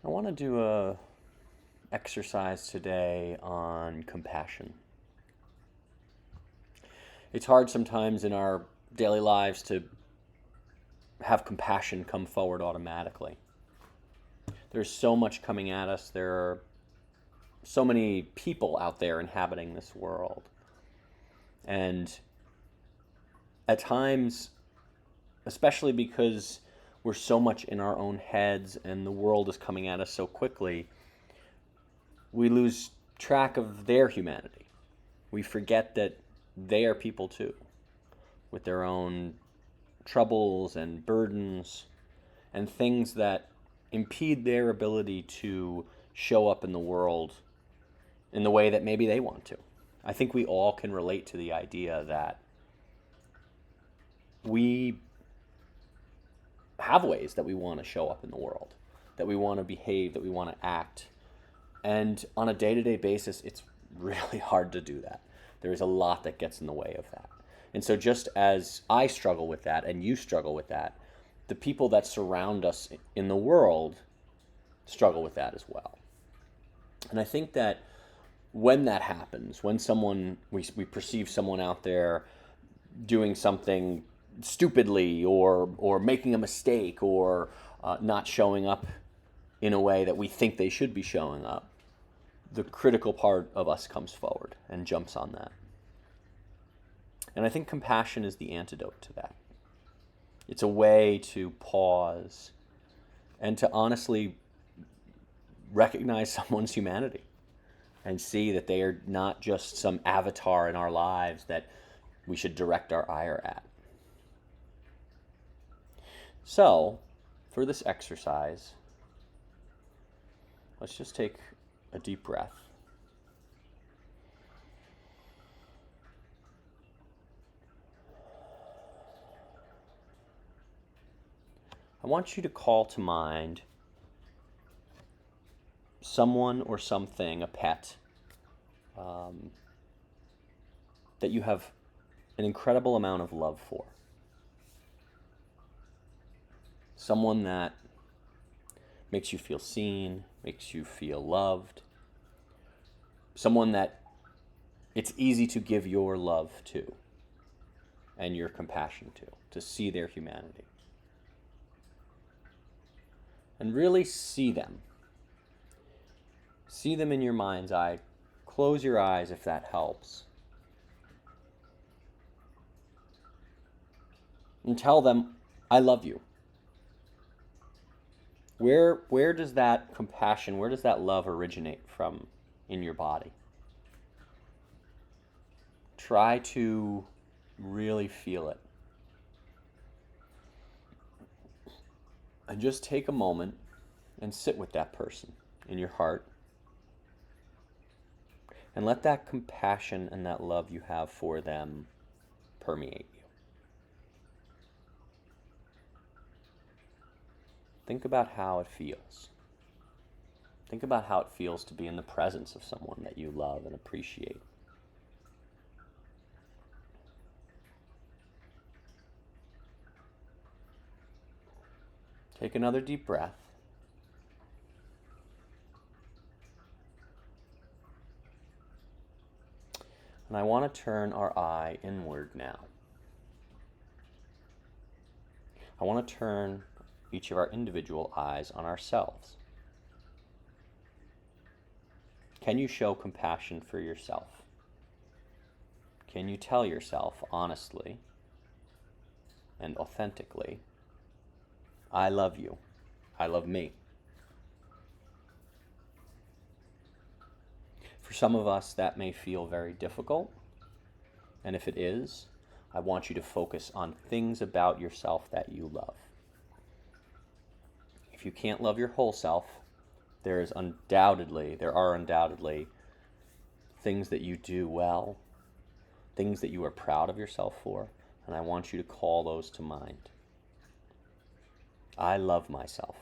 I want to do a exercise today on compassion. It's hard sometimes in our daily lives to have compassion come forward automatically. There's so much coming at us. There are so many people out there inhabiting this world. And at times, especially because we're so much in our own heads and the world is coming at us so quickly, we lose track of their humanity. We forget that they are people too, with their own troubles and burdens and things that impede their ability to show up in the world in the way that maybe they want to. I think we all can relate to the idea that we have ways that we want to show up in the world, that we want to behave, that we want to act. And on a day-to-day basis, it's really hard to do that. There is a lot that gets in the way of that. And so just as I struggle with that and you struggle with that, the people that surround us in the world struggle with that as well. And I think that when that happens, when we perceive someone out there doing something stupidly or making a mistake or not showing up in a way that we think they should be showing up, the critical part of us comes forward and jumps on that. And I think compassion is the antidote to that. It's a way to pause and to honestly recognize someone's humanity and see that they are not just some avatar in our lives that we should direct our ire at. So, for this exercise, let's just take a deep breath. I want you to call to mind someone or something, a pet, that you have an incredible amount of love for. Someone that makes you feel seen, makes you feel loved. Someone that it's easy to give your love to and your compassion to see their humanity. And really see them. See them in your mind's eye. Close your eyes if that helps. And tell them, I love you. Where does that compassion, where does that love originate from in your body? Try to really feel it. And just take a moment and sit with that person in your heart. And let that compassion and that love you have for them permeate you. Think about how it feels. Think about how it feels to be in the presence of someone that you love and appreciate. Take another deep breath. And I want to turn our eye inward now. I want to turn each of our individual eyes on ourselves. Can you show compassion for yourself? Can you tell yourself honestly and authentically, I love you. I love me. For some of us, that may feel very difficult. And if it is, I want you to focus on things about yourself that you love. If you can't love your whole self, there are undoubtedly things that you do well, things that you are proud of yourself for, and I want you to call those to mind. I love myself,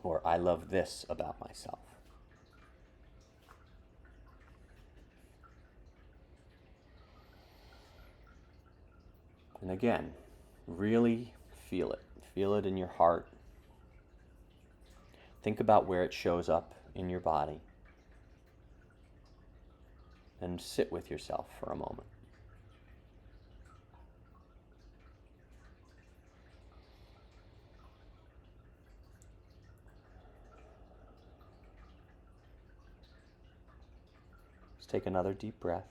or I love this about myself. And again, really feel it. Feel it in your heart. Think about where it shows up in your body and sit with yourself for a moment. Just take another deep breath.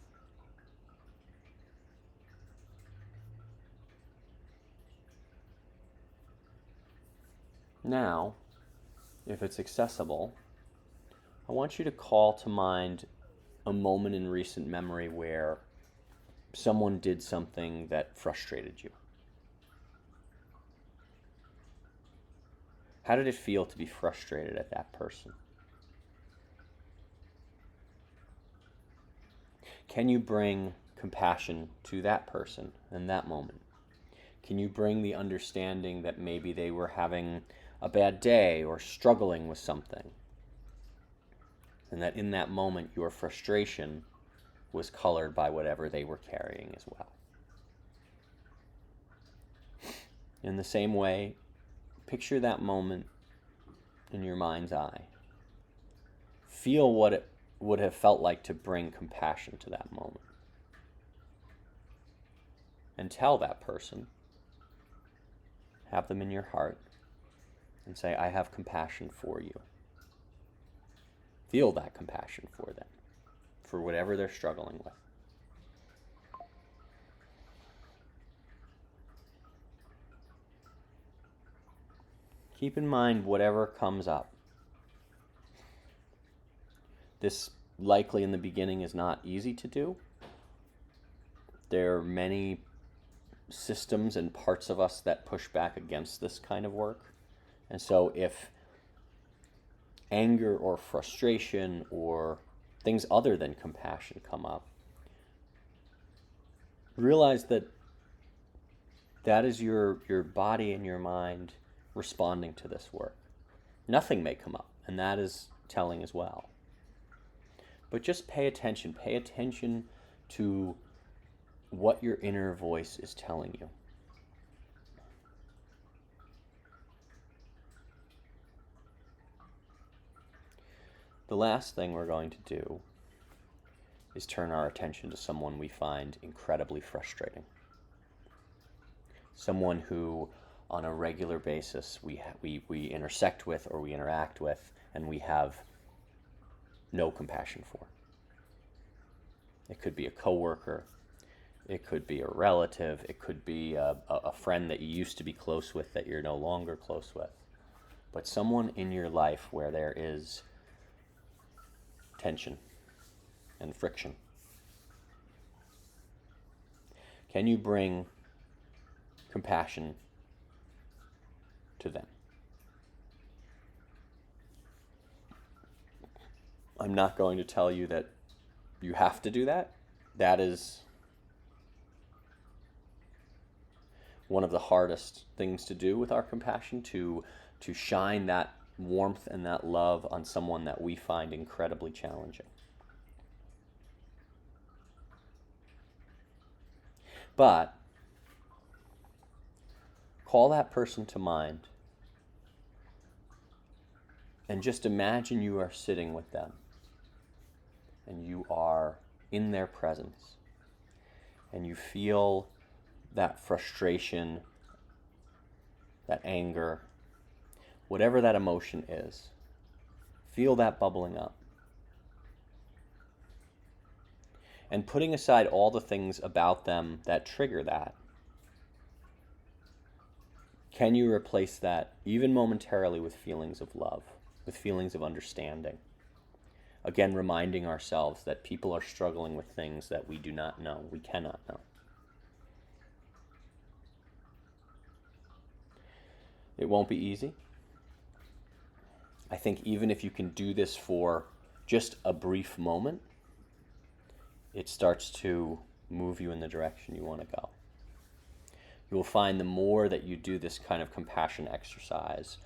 Now, if it's accessible, I want you to call to mind a moment in recent memory where someone did something that frustrated you. How did it feel to be frustrated at that person? Can you bring compassion to that person in that moment? Can you bring the understanding that maybe they were having a bad day or struggling with something? And that in that moment, your frustration was colored by whatever they were carrying as well. In the same way, picture that moment in your mind's eye. Feel what it would have felt like to bring compassion to that moment. And tell that person, have them in your heart, and say, I have compassion for you. Feel that compassion for them, for whatever they're struggling with. Keep in mind whatever comes up. This likely in the beginning is not easy to do. There are many systems and parts of us that push back against this kind of work. And so if anger or frustration or things other than compassion come up, realize that that is your body and your mind responding to this work. Nothing may come up, and that is telling as well. But just pay attention. Pay attention to what your inner voice is telling you. The last thing we're going to do is turn our attention to someone we find incredibly frustrating. Someone who, on a regular basis, we intersect with or we interact with, and we have no compassion for. It could be a coworker, it could be a relative, it could be a friend that you used to be close with that you're no longer close with. But someone in your life where there is tension and friction. Can you bring compassion to them? I'm not going to tell you that you have to do that. That is one of the hardest things to do with our compassion, to shine that warmth and that love on someone that we find incredibly challenging. But call that person to mind and just imagine you are sitting with them and you are in their presence and you feel that frustration, that anger, whatever that emotion is. Feel that bubbling up. And putting aside all the things about them that trigger that, can you replace that, even momentarily, with feelings of love, with feelings of understanding? Again, reminding ourselves that people are struggling with things that we do not know, we cannot know. It won't be easy. I think even if you can do this for just a brief moment, it starts to move you in the direction you want to go. You will find the more that you do this kind of compassion exercise,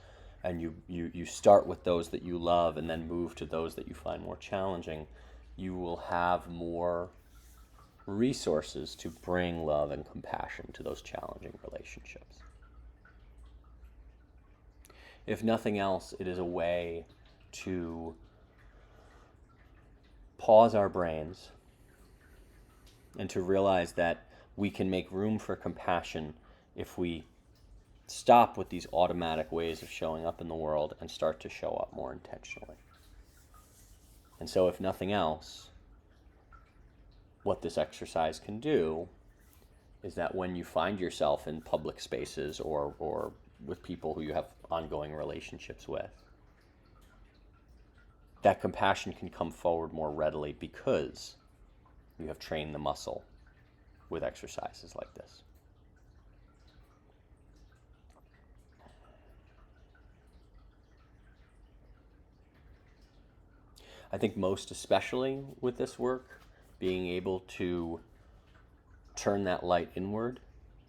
and you start with those that you love and then move to those that you find more challenging, you will have more resources to bring love and compassion to those challenging relationships. If nothing else, it is a way to pause our brains and to realize that we can make room for compassion if we stop with these automatic ways of showing up in the world and start to show up more intentionally. And so, if nothing else, what this exercise can do is that when you find yourself in public spaces or with people who you have ongoing relationships with, that compassion can come forward more readily because you have trained the muscle with exercises like this. I think most especially with this work, being able to turn that light inward,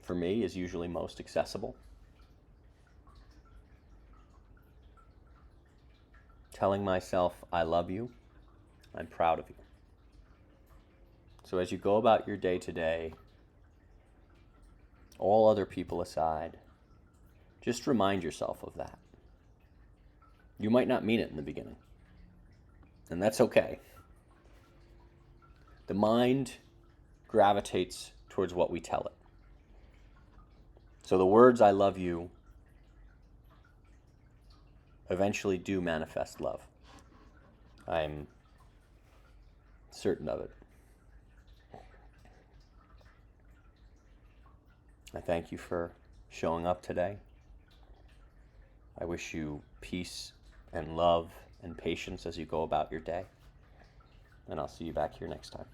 for me, is usually most accessible. Telling myself, I love you, I'm proud of you. So as you go about your day to day, all other people aside, just remind yourself of that. You might not mean it in the beginning, and that's okay. The mind gravitates towards what we tell it. So the words I love you eventually do manifest love. I'm certain of it. I thank you for showing up today. I wish you peace and love and patience as you go about your day. And I'll see you back here next time.